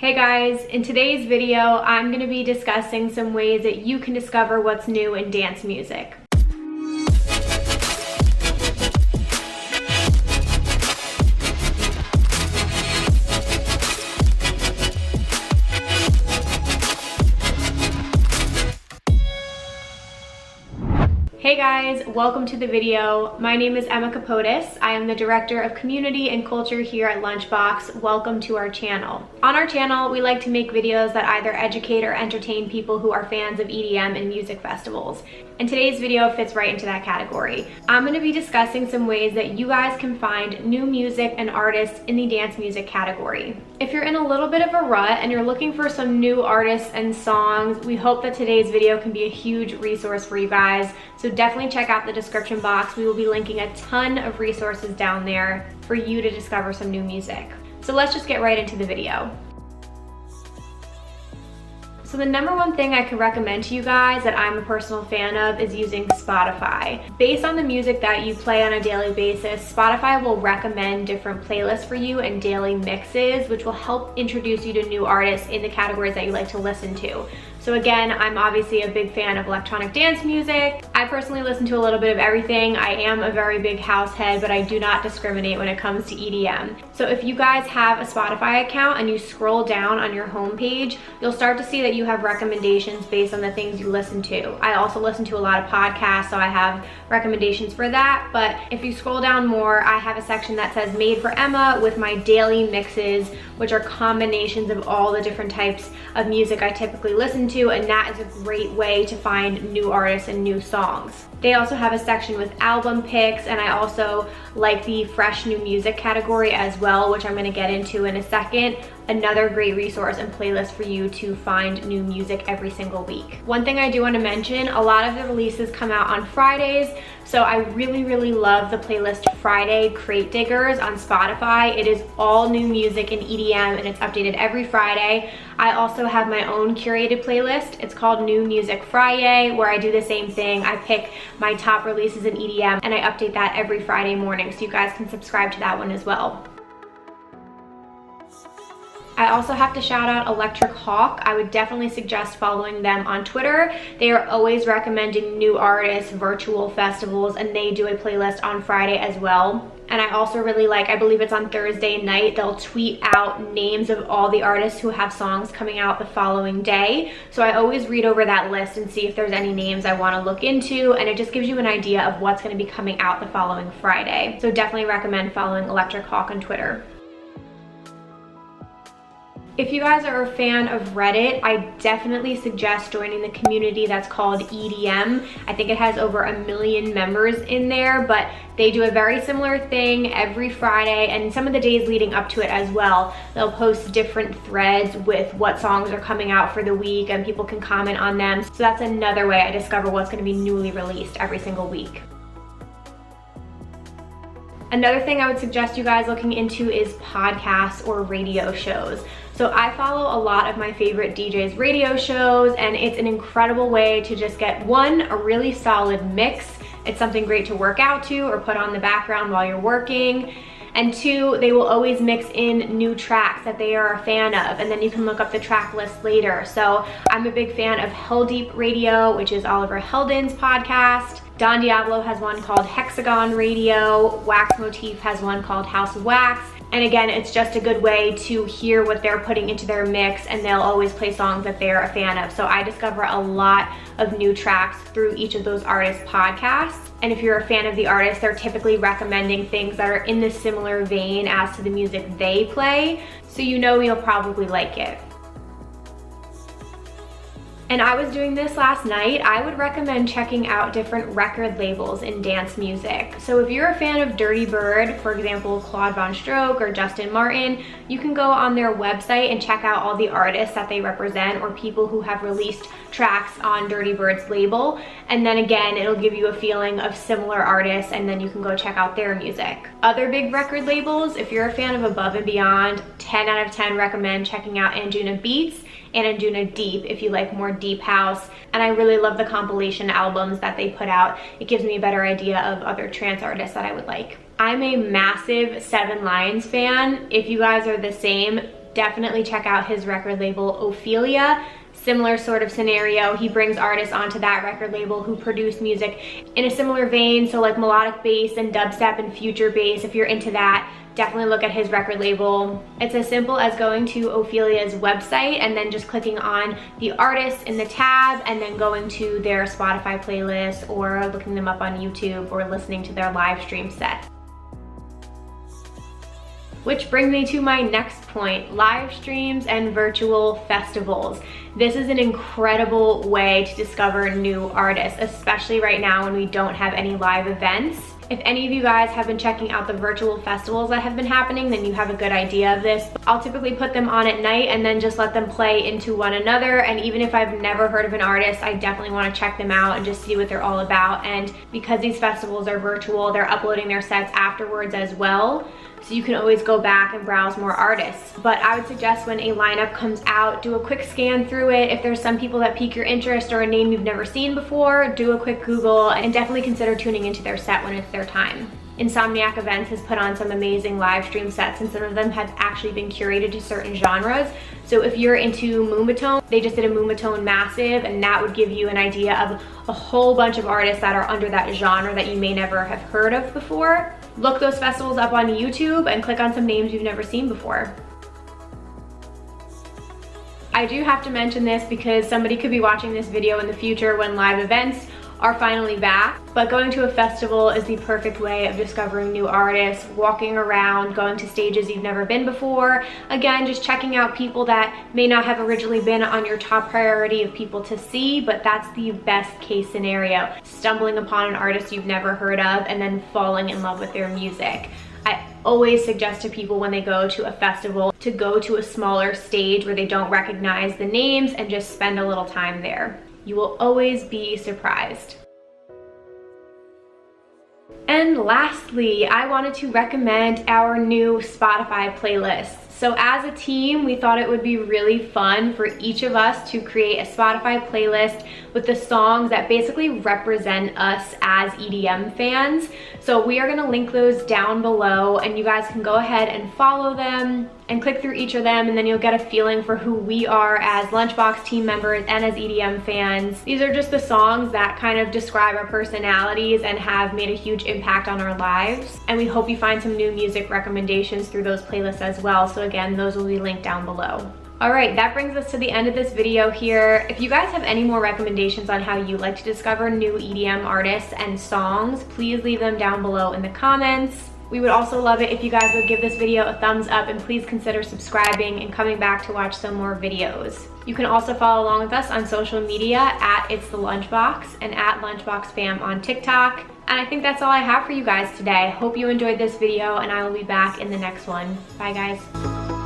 Hey guys, in today's video, I'm going to be discussing some ways that you can discover what's new in dance music. Hey guys, welcome to the video. My name is Emma Capotis. I am the Director of Community and Culture here at Lunchbox. Welcome to our channel. On our channel, we like to make videos that either educate or entertain people who are fans of EDM and music festivals. And today's video fits right into that category. I'm going to be discussing some ways that you guys can find new music and artists in the dance music category. If you're in a little bit of a rut and you're looking for some new artists and songs, we hope that today's video can be a huge resource for you guys. So definitely check out the description box. We will be linking a ton of resources down there for you to discover some new music. So let's just get right into the video. So the number one thing I can recommend to you guys that I'm a personal fan of is using Spotify. Based on the music that you play on a daily basis, Spotify will recommend different playlists for you and daily mixes, which will help introduce you to new artists in the categories that you like to listen to. So again, I'm obviously a big fan of electronic dance music. I personally listen to a little bit of everything. I am a very big house head, but I do not discriminate when it comes to EDM. So if you guys have a Spotify account and you scroll down on your homepage, you'll start to see that you have recommendations based on the things you listen to. I also listen to a lot of podcasts, so I have recommendations for that. But if you scroll down more, I have a section that says Made for Emma with my daily mixes, which are combinations of all the different types of music I typically listen to, and that is a great way to find new artists and new songs. They also have a section with album picks, and I also like the fresh new music category as well, which I'm going to get into in a second. Another great resource and playlist for you to find new music every single week. One thing I do want to mention, a lot of the releases come out on Fridays, so I really love the playlist Friday Crate Diggers on Spotify. It is all new music in EDM and it's updated every Friday. I also have my own curated playlist. It's called New Music Friday, where I do the same thing. I pick my top releases in EDM and I update that every Friday morning, so you guys can subscribe to that one as well. I also have to shout out Electric Hawk. I would definitely suggest following them on Twitter. They are always recommending new artists, virtual festivals, and they do a playlist on Friday as well. And I also really like, I believe it's on Thursday night, they'll tweet out names of all the artists who have songs coming out the following day. So I always read over that list and see if there's any names I want to look into, and it just gives you an idea of what's going to be coming out the following Friday. So definitely recommend following Electric Hawk on Twitter. If you guys are a fan of Reddit, I definitely suggest joining the community that's called EDM. I think it has over 1 million members in there, but they do a very similar thing every Friday and some of the days leading up to it as well. They'll post different threads with what songs are coming out for the week and people can comment on them. So that's another way I discover what's going to be newly released every single week. Another thing I would suggest you guys looking into is podcasts or radio shows. So I follow a lot of my favorite DJs' radio shows, and it's an incredible way to just get one, a really solid mix. It's something great to work out to or put on the background while you're working. And two, they will always mix in new tracks that they are a fan of, and then you can look up the track list later. So I'm a big fan of Hell Deep Radio, which is Oliver Heldens' podcast. Don Diablo has one called Hexagon Radio. Wax Motif has one called House of Wax. And again, it's just a good way to hear what they're putting into their mix, and they'll always play songs that they're a fan of. So I discover a lot of new tracks through each of those artists' podcasts. And if you're a fan of the artist, they're typically recommending things that are in the similar vein as to the music they play. So you know you'll probably like it. And I was doing this last night. I would recommend checking out different record labels in dance music. So if you're a fan of DIRTYBIRD, for example, Claude Von Stroke or Justin Martin, you can go on their website and check out all the artists that they represent or people who have released tracks on DIRTYBIRD's label. And then again, it'll give you a feeling of similar artists, and then you can go check out their music. Other big record labels, if you're a fan of Above and Beyond, 10 out of 10 recommend checking out Anjuna Beats and Anjuna Deep if you like more deep house. And I really love the compilation albums that they put out. It gives me a better idea of other trance artists that I would like. I'm a massive Seven Lions fan. If you guys are the same, definitely check out his record label, Ophelia. Similar sort of scenario. He brings artists onto that record label who produce music in a similar vein, so like melodic bass and dubstep and future bass. If you're into that, definitely look at his record label. It's as simple as going to Ophelia's website and then just clicking on the artist in the tab and then going to their Spotify playlist or looking them up on YouTube or listening to their live stream set. Which brings me to my next point, live streams and virtual festivals. This is an incredible way to discover new artists, especially right now when we don't have any live events. If any of you guys have been checking out the virtual festivals that have been happening, then you have a good idea of this. I'll typically put them on at night and then just let them play into one another. And even if I've never heard of an artist, I definitely want to check them out and just see what they're all about. And because these festivals are virtual, they're uploading their sets afterwards as well. So you can always go back and browse more artists. But I would suggest when a lineup comes out, do a quick scan through it. If there's some people that pique your interest or a name you've never seen before, do a quick Google and definitely consider tuning into their set when it's their time. Insomniac Events has put on some amazing live stream sets, and some of them have actually been curated to certain genres. So if you're into Moombahton, they just did a Moombahton Massive, and that would give you an idea of a whole bunch of artists that are under that genre that you may never have heard of before. Look those festivals up on YouTube and click on some names you've never seen before. I do have to mention this because somebody could be watching this video in the future when live events are finally back, but going to a festival is the perfect way of discovering new artists, walking around, going to stages you've never been before. Again, just checking out people that may not have originally been on your top priority of people to see, but that's the best case scenario. Stumbling upon an artist you've never heard of and then falling in love with their music. I always suggest to people when they go to a festival to go to a smaller stage where they don't recognize the names and just spend a little time there. You will always be surprised. And lastly, I wanted to recommend our new Spotify playlist. So as a team, we thought it would be really fun for each of us to create a Spotify playlist with the songs that basically represent us as EDM fans. So we are gonna link those down below, and you guys can go ahead and follow them and click through each of them, and then you'll get a feeling for who we are as Lunchbox team members and as EDM fans. These are just the songs that kind of describe our personalities and have made a huge impact on our lives. And we hope you find some new music recommendations through those playlists as well. So again, those will be linked down below. All right, that brings us to the end of this video here. If you guys have any more recommendations on how you like to discover new EDM artists and songs, please leave them down below in the comments. We would also love it if you guys would give this video a thumbs up, and please consider subscribing and coming back to watch some more videos. You can also follow along with us on social media at It's the Lunchbox and at LunchboxFam on TikTok. And I think that's all I have for you guys today. Hope you enjoyed this video, and I will be back in the next one. Bye guys.